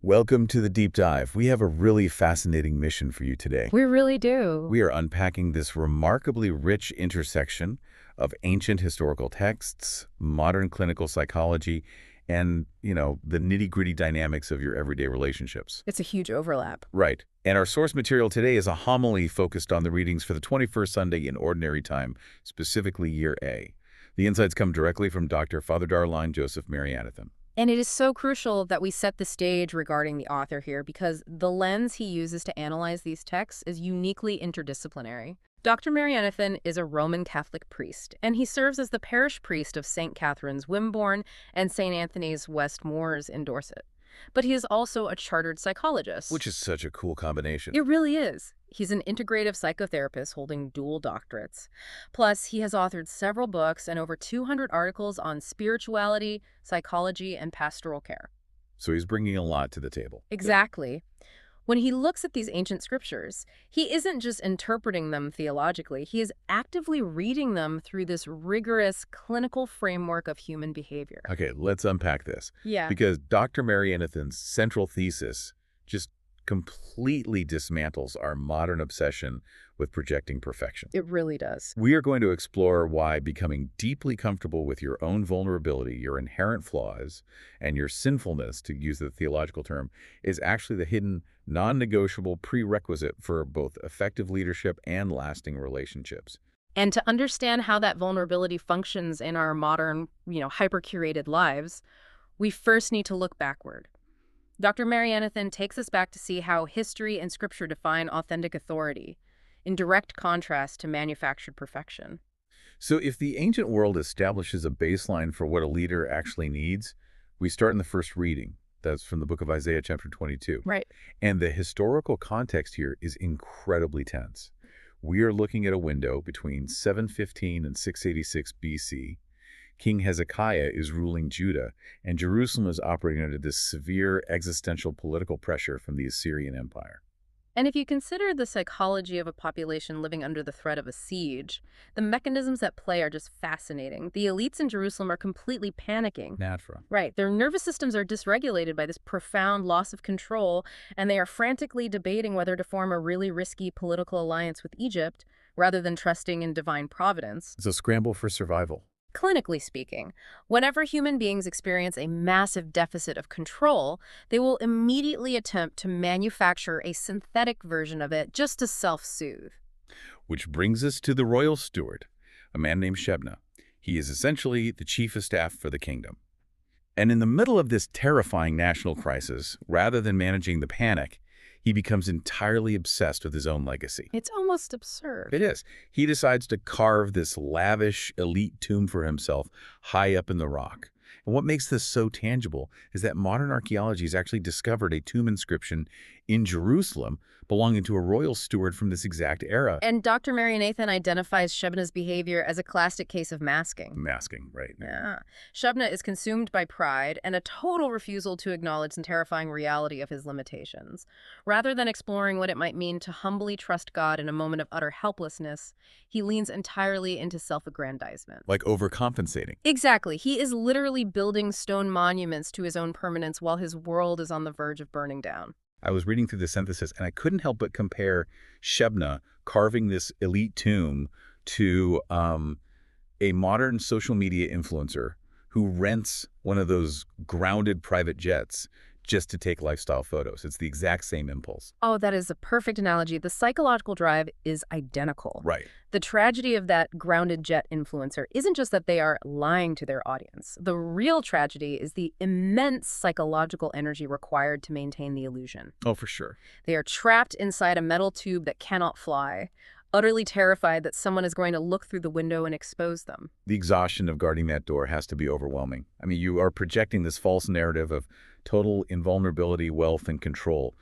Welcome to the deep dive. We have a really fascinating mission for you today. We really do. We are unpacking this remarkably rich intersection of ancient historical texts, modern clinical psychology, and, the nitty-gritty dynamics of your everyday relationships. It's a huge overlap. Right. And our source material today is a homily focused on the readings for the 21st Sunday in Ordinary Time, specifically Year A. The insights come directly from Father Darline Joseph Marianathan. And it is so crucial that we set the stage regarding the author here because the lens he uses to analyze these texts is uniquely interdisciplinary. Dr. Marianathan is a Roman Catholic priest, and he serves as the parish priest of St. Catherine's Wimborne and St. Anthony's West Moors in Dorset. But he is also a chartered psychologist. Which is such a cool combination. It really is. He's an integrative psychotherapist holding dual doctorates. Plus, he has authored several books and over 200 articles on spirituality, psychology, and pastoral care. So he's bringing a lot to the table. Exactly. When he looks at these ancient scriptures, he isn't just interpreting them theologically, he is actively reading them through this rigorous clinical framework of human behavior. Okay, let's unpack this. Yeah. Because Dr. Marianathan's central thesis just completely dismantles our modern obsession with projecting perfection. It really does. We are going to explore why becoming deeply comfortable with your own vulnerability, your inherent flaws, and your sinfulness, to use the theological term, is actually the hidden, non-negotiable prerequisite for both effective leadership and lasting relationships. And to understand how that vulnerability functions in our modern, hyper-curated lives, we first need to look backward. Dr. Marianathan takes us back to see how history and scripture define authentic authority, in direct contrast to manufactured perfection. So if the ancient world establishes a baseline for what a leader actually needs, we start in the first reading. That's from the book of Isaiah, chapter 22. Right. And the historical context here is incredibly tense. We are looking at a window between 715 and 686 BC. King Hezekiah is ruling Judah, and Jerusalem is operating under this severe existential political pressure from the Assyrian Empire. And if you consider the psychology of a population living under the threat of a siege, the mechanisms at play are just fascinating. The elites in Jerusalem are completely panicking. Nafra. Right. Their nervous systems are dysregulated by this profound loss of control, and they are frantically debating whether to form a really risky political alliance with Egypt rather than trusting in divine providence. It's a scramble for survival. Clinically speaking, whenever human beings experience a massive deficit of control, they will immediately attempt to manufacture a synthetic version of it just to self-soothe. Which brings us to the royal steward, a man named Shebna. He is essentially the chief of staff for the kingdom. And in the middle of this terrifying national crisis, rather than managing the panic, he becomes entirely obsessed with his own legacy. It's almost absurd. It is. He decides to carve this lavish, elite tomb for himself high up in the rock. And what makes this so tangible is that modern archaeology has actually discovered a tomb inscription in Jerusalem belonging to a royal steward from this exact era. And Dr. Marianathan identifies Shebna's behavior as a classic case of masking. Masking, right. Yeah. Shebna is consumed by pride and a total refusal to acknowledge the terrifying reality of his limitations. Rather than exploring what it might mean to humbly trust God in a moment of utter helplessness, he leans entirely into self-aggrandizement. Like overcompensating. Exactly. He is literally building stone monuments to his own permanence while his world is on the verge of burning down. I was reading through the synthesis, and I couldn't help but compare Shebna carving this elite tomb to a modern social media influencer who rents one of those grounded private jets just to take lifestyle photos. It's the exact same impulse. Oh, that is a perfect analogy. The psychological drive is identical. Right. The tragedy of that grounded jet influencer isn't just that they are lying to their audience. The real tragedy is the immense psychological energy required to maintain the illusion. Oh, for sure. They are trapped inside a metal tube that cannot fly, utterly terrified that someone is going to look through the window and expose them. The exhaustion of guarding that door has to be overwhelming. I mean, you are projecting this false narrative of total invulnerability, wealth, and control,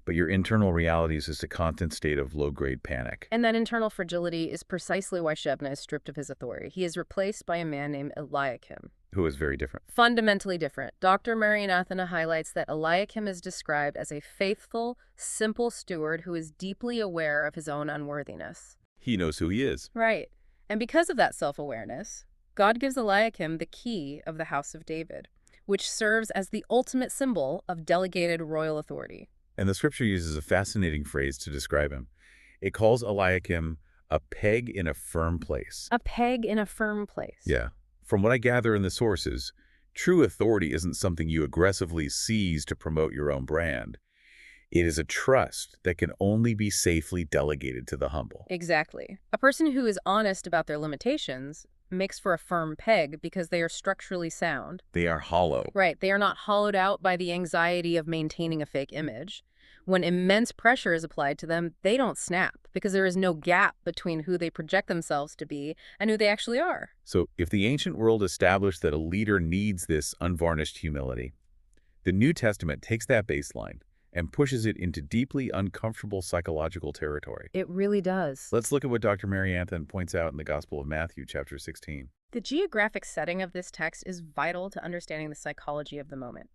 but your internal reality is just a constant state of low-grade panic. And that internal fragility is precisely why Shebna is stripped of his authority. He is replaced by a man named Eliakim. Who is very different. Fundamentally different. Dr. Marianathan highlights that Eliakim is described as a faithful, simple steward who is deeply aware of his own unworthiness. He knows who he is. Right. And because of that self-awareness, God gives Eliakim the key of the house of David, which serves as the ultimate symbol of delegated royal authority. And the scripture uses a fascinating phrase to describe him. It calls Eliakim a peg in a firm place. A peg in a firm place. Yeah. From what I gather in the sources, true authority isn't something you aggressively seize to promote your own brand. It is a trust that can only be safely delegated to the humble. Exactly. A person who is honest about their limitations makes for a firm peg because they are structurally sound. They are hollow. Right. They are not hollowed out by the anxiety of maintaining a fake image. When immense pressure is applied to them, they don't snap because there is no gap between who they project themselves to be and who they actually are. So if the ancient world established that a leader needs this unvarnished humility, the New Testament takes that baseline and pushes it into deeply uncomfortable psychological territory. It really does. Let's look at what Dr. Mary Anthon points out in the Gospel of Matthew, chapter 16. The geographic setting of this text is vital to understanding the psychology of the moment.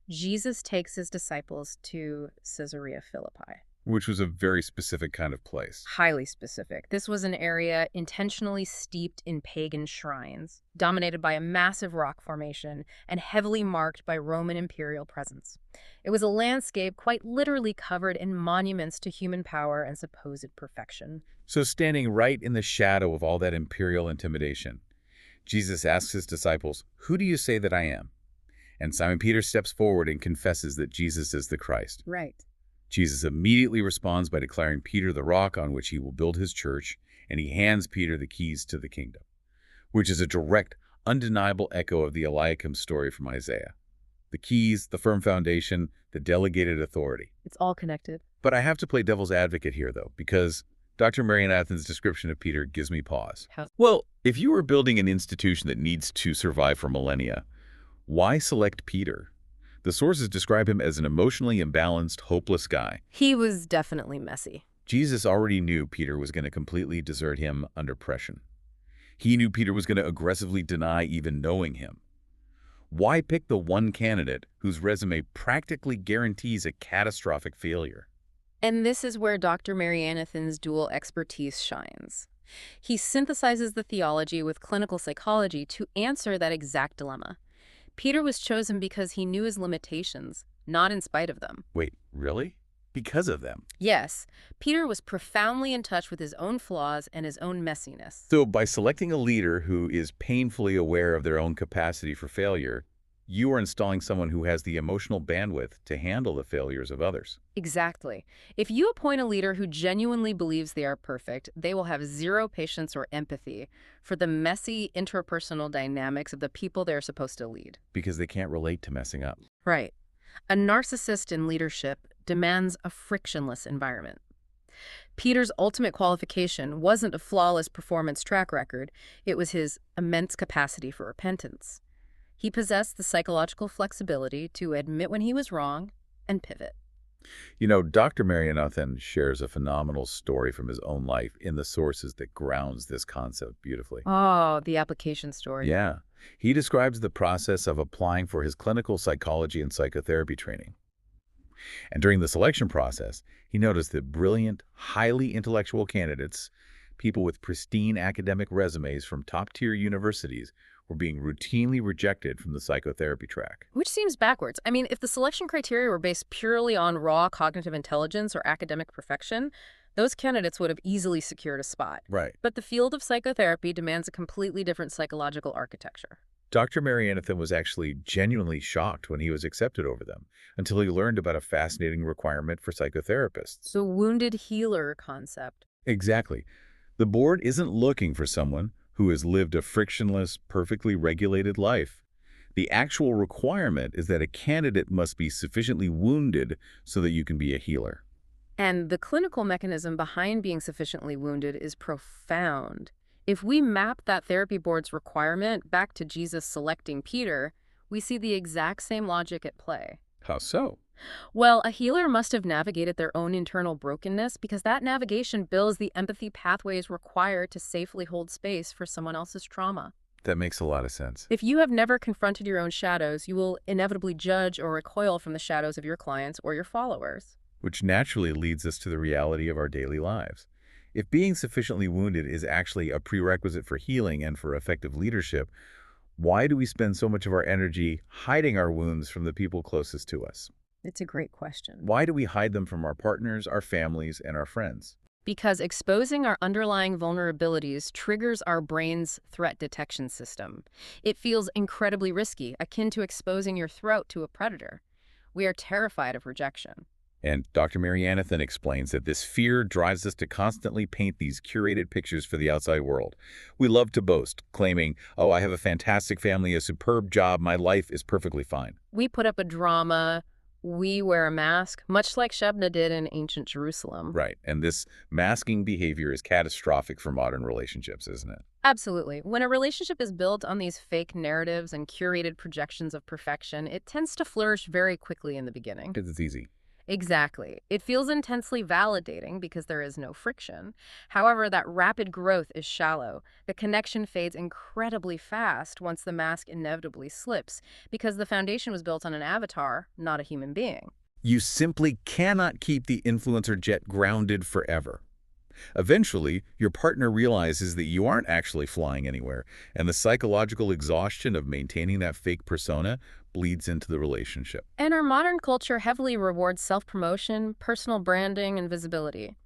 Jesus takes his disciples to Caesarea Philippi. Which was a very specific kind of place. Highly specific. This was an area intentionally steeped in pagan shrines, dominated by a massive rock formation and heavily marked by Roman imperial presence. It was a landscape quite literally covered in monuments to human power and supposed perfection. So standing right in the shadow of all that imperial intimidation, Jesus asks his disciples, "Who do you say that I am?" And Simon Peter steps forward and confesses that Jesus is the Christ. Right. Jesus immediately responds by declaring Peter the rock on which he will build his church, and he hands Peter the keys to the kingdom, which is a direct, undeniable echo of the Eliakim story from Isaiah. The keys, the firm foundation, the delegated authority. It's all connected. But I have to play devil's advocate here, though, because Dr. Mary Anthon's description of Peter gives me pause. How? Well, if you were building an institution that needs to survive for millennia, why select Peter? The sources describe him as an emotionally imbalanced, hopeless guy. He was definitely messy. Jesus already knew Peter was going to completely desert him under pressure. He knew Peter was going to aggressively deny even knowing him. Why pick the one candidate whose resume practically guarantees a catastrophic failure? And this is where Dr. Mary Anthon's dual expertise shines. He synthesizes the theology with clinical psychology to answer that exact dilemma. Peter was chosen because he knew his limitations, not in spite of them. Wait, really? Because of them? Yes, Peter was profoundly in touch with his own flaws and his own messiness. So by selecting a leader who is painfully aware of their own capacity for failure, you are installing someone who has the emotional bandwidth to handle the failures of others. Exactly. If you appoint a leader who genuinely believes they are perfect, they will have zero patience or empathy for the messy interpersonal dynamics of the people they're supposed to lead. Because they can't relate to messing up. Right. A narcissist in leadership demands a frictionless environment. Peter's ultimate qualification wasn't a flawless performance track record, it was his immense capacity for repentance. He possessed the psychological flexibility to admit when he was wrong and pivot. You know, Dr. Mary Anthon shares a phenomenal story from his own life in the sources that grounds this concept beautifully. Oh, the application story. Yeah. He describes the process of applying for his clinical psychology and psychotherapy training. And during the selection process, he noticed that brilliant, highly intellectual candidates, people with pristine academic resumes from top-tier universities, were being routinely rejected from the psychotherapy track. Which seems backwards. I mean, if the selection criteria were based purely on raw cognitive intelligence or academic perfection, those candidates would have easily secured a spot. Right. But the field of psychotherapy demands a completely different psychological architecture. Dr. Mary Anthon was actually genuinely shocked when he was accepted over them, until he learned about a fascinating requirement for psychotherapists. The wounded healer concept. Exactly. The board isn't looking for someone who has lived a frictionless, perfectly regulated life. The actual requirement is that a candidate must be sufficiently wounded so that you can be a healer. And the clinical mechanism behind being sufficiently wounded is profound. If we map that therapy board's requirement back to Jesus selecting Peter, we see the exact same logic at play. How so? Well, a healer must have navigated their own internal brokenness because that navigation builds the empathy pathways required to safely hold space for someone else's trauma. That makes a lot of sense. If you have never confronted your own shadows, you will inevitably judge or recoil from the shadows of your clients or your followers. Which naturally leads us to the reality of our daily lives. If being sufficiently wounded is actually a prerequisite for healing and for effective leadership, Why do we spend so much of our energy hiding our wounds from the people closest to us? It's a great question. Why do we hide them from our partners, our families, and our friends? Because exposing our underlying vulnerabilities triggers our brain's threat detection system. It feels incredibly risky, akin to exposing your throat to a predator. We are terrified of rejection. And Dr. Marianathan explains that this fear drives us to constantly paint these curated pictures for the outside world. We love to boast, claiming, oh, I have a fantastic family, a superb job, my life is perfectly fine. We put up a drama. We wear a mask, much like Shebna did in ancient Jerusalem. Right, and this masking behavior is catastrophic for modern relationships, isn't it? Absolutely. When a relationship is built on these fake narratives and curated projections of perfection, it tends to flourish very quickly in the beginning. Because it's easy. Exactly. It feels intensely validating because there is no friction. However, that rapid growth is shallow. The connection fades incredibly fast once the mask inevitably slips because the foundation was built on an avatar, not a human being. You simply cannot keep the influencer jet grounded forever. Eventually, your partner realizes that you aren't actually flying anywhere, and the psychological exhaustion of maintaining that fake persona bleeds into the relationship. And our modern culture heavily rewards self-promotion, personal branding, and visibility.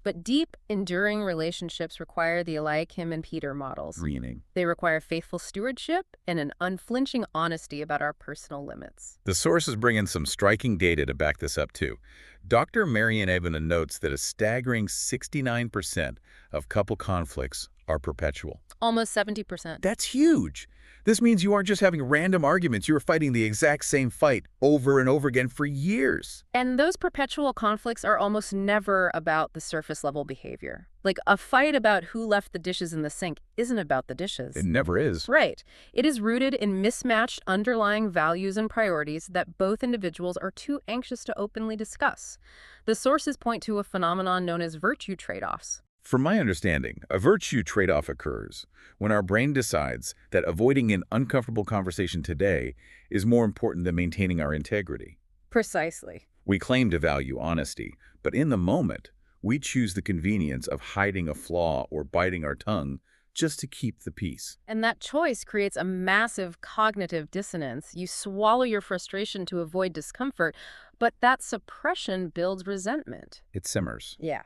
But deep, enduring relationships require the Eliakim and Peter models. Greening. They require faithful stewardship and an unflinching honesty about our personal limits. The sources bring in some striking data to back this up, too. Dr. Marian Evanen notes that a staggering 69% of couple conflicts are perpetual. Almost 70%. That's huge. This means you aren't just having random arguments, you are fighting the exact same fight over and over again for years. And those perpetual conflicts are almost never about the surface-level behavior. Like, a fight about who left the dishes in the sink isn't about the dishes. It never is. Right. It is rooted in mismatched underlying values and priorities that both individuals are too anxious to openly discuss. The sources point to a phenomenon known as virtue trade-offs. From my understanding, a virtue trade-off occurs when our brain decides that avoiding an uncomfortable conversation today is more important than maintaining our integrity. Precisely. We claim to value honesty, but in the moment, we choose the convenience of hiding a flaw or biting our tongue just to keep the peace. And that choice creates a massive cognitive dissonance. You swallow your frustration to avoid discomfort, but that suppression builds resentment. It simmers. Yeah.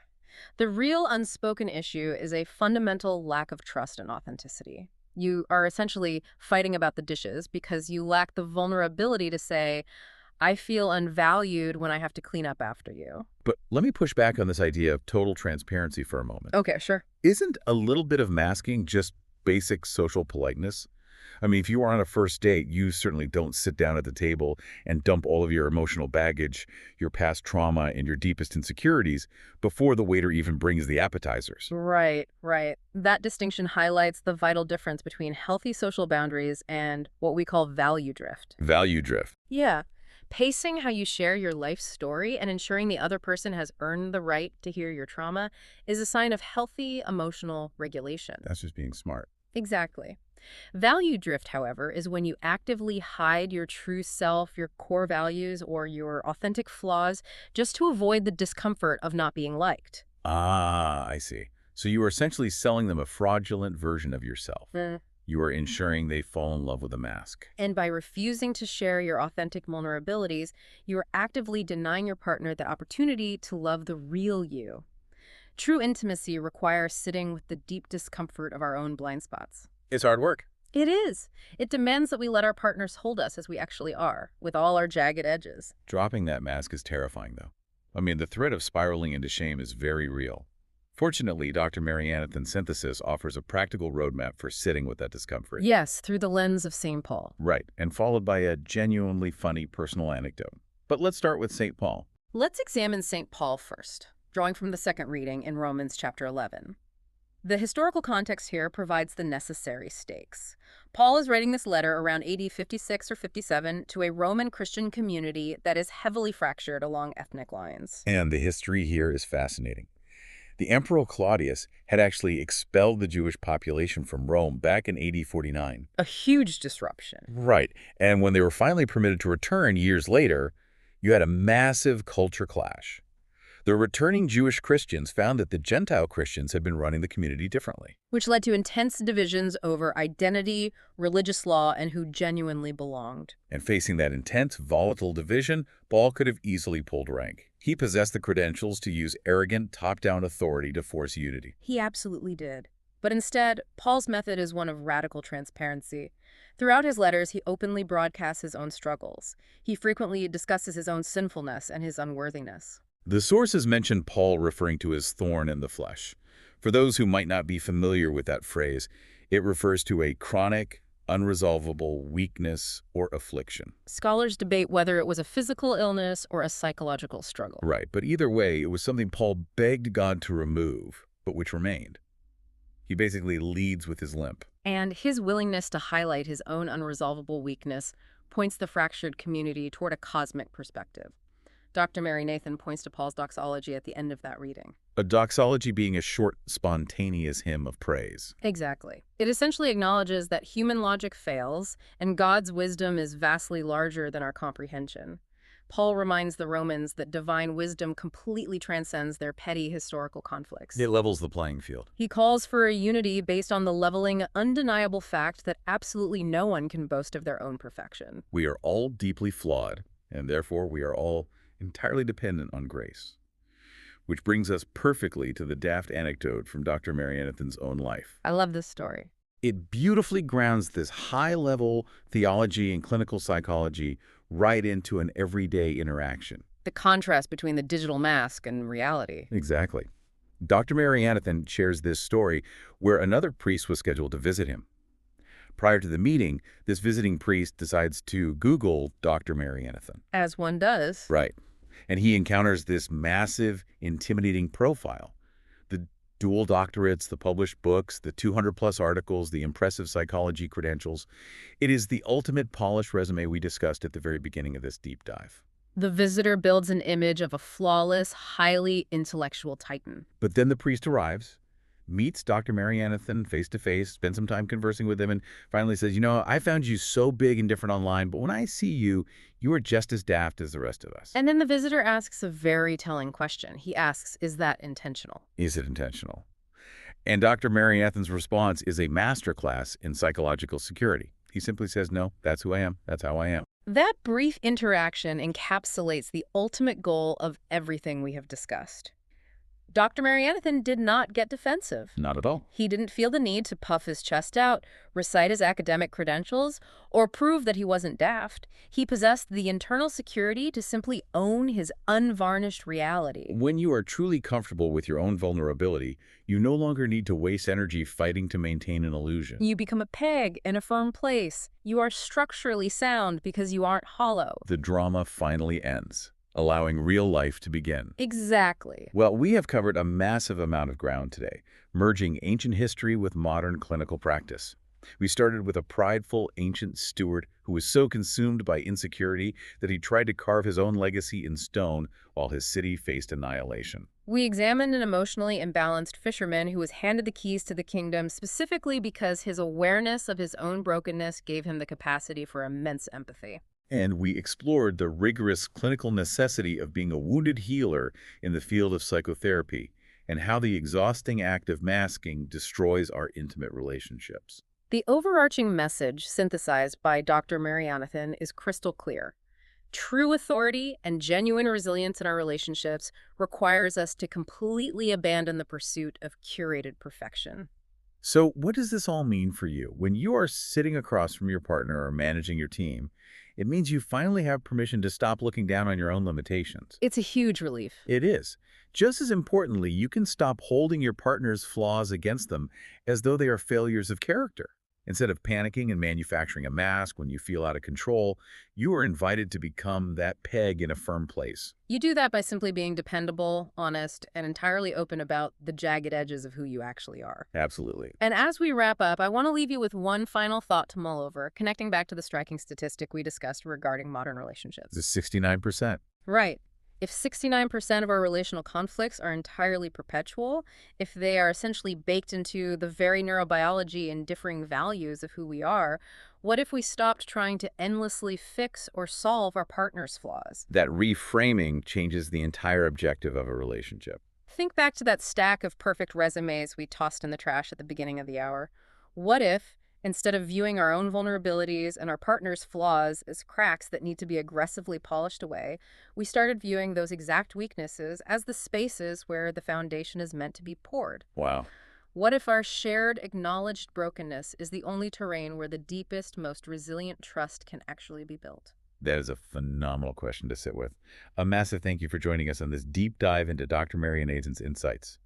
The real unspoken issue is a fundamental lack of trust and authenticity. You are essentially fighting about the dishes because you lack the vulnerability to say, I feel unvalued when I have to clean up after you. But let me push back on this idea of total transparency for a moment. Okay, sure. Isn't a little bit of masking just basic social politeness? I mean, if you are on a first date, you certainly don't sit down at the table and dump all of your emotional baggage, your past trauma, and your deepest insecurities before the waiter even brings the appetizers. Right, right. That distinction highlights the vital difference between healthy social boundaries and what we call value drift. Value drift. Yeah. Pacing how you share your life story and ensuring the other person has earned the right to hear your trauma is a sign of healthy emotional regulation. That's just being smart. Exactly. Value drift, however, is when you actively hide your true self, your core values, or your authentic flaws just to avoid the discomfort of not being liked. Ah, I see. So you are essentially selling them a fraudulent version of yourself. You are ensuring they fall in love with a mask. And by refusing to share your authentic vulnerabilities, you are actively denying your partner the opportunity to love the real you. True intimacy requires sitting with the deep discomfort of our own blind spots. It's hard work. It is. It demands that we let our partners hold us as we actually are, with all our jagged edges. Dropping that mask is terrifying, though. I mean, the threat of spiraling into shame is very real. Fortunately, Dr. Marianathan's synthesis offers a practical roadmap for sitting with that discomfort. Yes, through the lens of St. Paul. Right, and followed by a genuinely funny personal anecdote. But let's start with St. Paul. Let's examine St. Paul first, drawing from the second reading in Romans chapter 11. The historical context here provides the necessary stakes. Paul is writing this letter around AD 56 or 57 to a Roman Christian community that is heavily fractured along ethnic lines. And the history here is fascinating. The Emperor Claudius had actually expelled the Jewish population from Rome back in AD 49. A huge disruption. Right, and when they were finally permitted to return years later, you had a massive culture clash. The returning Jewish Christians found that the Gentile Christians had been running the community differently. Which led to intense divisions over identity, religious law, and who genuinely belonged. And facing that intense, volatile division, Paul could have easily pulled rank. He possessed the credentials to use arrogant, top-down authority to force unity. He absolutely did. But instead, Paul's method is one of radical transparency. Throughout his letters, he openly broadcasts his own struggles. He frequently discusses his own sinfulness and his unworthiness. The sources mention Paul referring to his thorn in the flesh. For those who might not be familiar with that phrase, it refers to a chronic, unresolvable weakness or affliction. Scholars debate whether it was a physical illness or a psychological struggle. Right, but either way, it was something Paul begged God to remove, but which remained. He basically leads with his limp. And his willingness to highlight his own unresolvable weakness points the fractured community toward a cosmic perspective. Dr. Mary Nathan points to Paul's doxology at the end of that reading. A doxology being a short, spontaneous hymn of praise. Exactly. It essentially acknowledges that human logic fails and God's wisdom is vastly larger than our comprehension. Paul reminds the Romans that divine wisdom completely transcends their petty historical conflicts. It levels the playing field. He calls for a unity based on the leveling, undeniable fact that absolutely no one can boast of their own perfection. We are all deeply flawed, and therefore we are all entirely dependent on grace. Which brings us perfectly to the daft anecdote from Dr. Mary Anathan's own life. I love this story. It beautifully grounds this high-level theology and clinical psychology right into an everyday interaction. The contrast between the digital mask and reality. Exactly. Dr. Mary Anathan shares this story where another priest was scheduled to visit him. Prior to the meeting, this visiting priest decides to Google Dr. Mary Anathan. As one does. Right. And he encounters this massive, intimidating profile. The dual doctorates, the published books, the 200-plus articles, the impressive psychology credentials. It is the ultimate polished resume we discussed at the very beginning of this deep dive. The visitor builds an image of a flawless, highly intellectual titan. But then the priest arrives, meets Dr. Mary Anathan face-to-face, spends some time conversing with him, and finally says, I found you so big and different online, but when I see you, you are just as daft as the rest of us. And then the visitor asks a very telling question. He asks, is that intentional? Is it intentional? And Dr. Mary Anathan's response is a masterclass in psychological security. He simply says, no, that's who I am. That's how I am. That brief interaction encapsulates the ultimate goal of everything we have discussed. Dr. Mary Anathan did not get defensive. Not at all. He didn't feel the need to puff his chest out, recite his academic credentials, or prove that he wasn't daft. He possessed the internal security to simply own his unvarnished reality. When you are truly comfortable with your own vulnerability, you no longer need to waste energy fighting to maintain an illusion. You become a peg in a firm place. You are structurally sound because you aren't hollow. The drama finally ends, allowing real life to begin. Exactly. Well, we have covered a massive amount of ground today, merging ancient history with modern clinical practice. We started with a prideful ancient steward who was so consumed by insecurity that he tried to carve his own legacy in stone while his city faced annihilation. We examined an emotionally imbalanced fisherman who was handed the keys to the kingdom specifically because his awareness of his own brokenness gave him the capacity for immense empathy. And we explored the rigorous clinical necessity of being a wounded healer in the field of psychotherapy and how the exhausting act of masking destroys our intimate relationships. The overarching message synthesized by Dr. Mary Anathan is crystal clear. True authority and genuine resilience in our relationships requires us to completely abandon the pursuit of curated perfection. So what does this all mean for you? When you are sitting across from your partner or managing your team, it means you finally have permission to stop looking down on your own limitations. It's a huge relief. It is. Just as importantly, you can stop holding your partner's flaws against them as though they are failures of character. Instead of panicking and manufacturing a mask when you feel out of control, you are invited to become that peg in a firm place. You do that by simply being dependable, honest, and entirely open about the jagged edges of who you actually are. Absolutely. And as we wrap up, I want to leave you with one final thought to mull over, connecting back to the striking statistic we discussed regarding modern relationships. The 69%. Right. If 69% of our relational conflicts are entirely perpetual, if they are essentially baked into the very neurobiology and differing values of who we are, What if we stopped trying to endlessly fix or solve our partner's flaws? That reframing changes the entire objective of a relationship. Think back to that stack of perfect resumes we tossed in the trash at the beginning of the hour. What if, instead of viewing our own vulnerabilities and our partner's flaws as cracks that need to be aggressively polished away, we started viewing those exact weaknesses as the spaces where the foundation is meant to be poured? Wow. What if our shared, acknowledged brokenness is the only terrain where the deepest, most resilient trust can actually be built? That is a phenomenal question to sit with. A massive thank you for joining us on this deep dive into Dr. Marian Aizen's insights.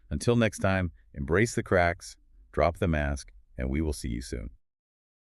Until next time, embrace the cracks, drop the mask, and we will see you soon.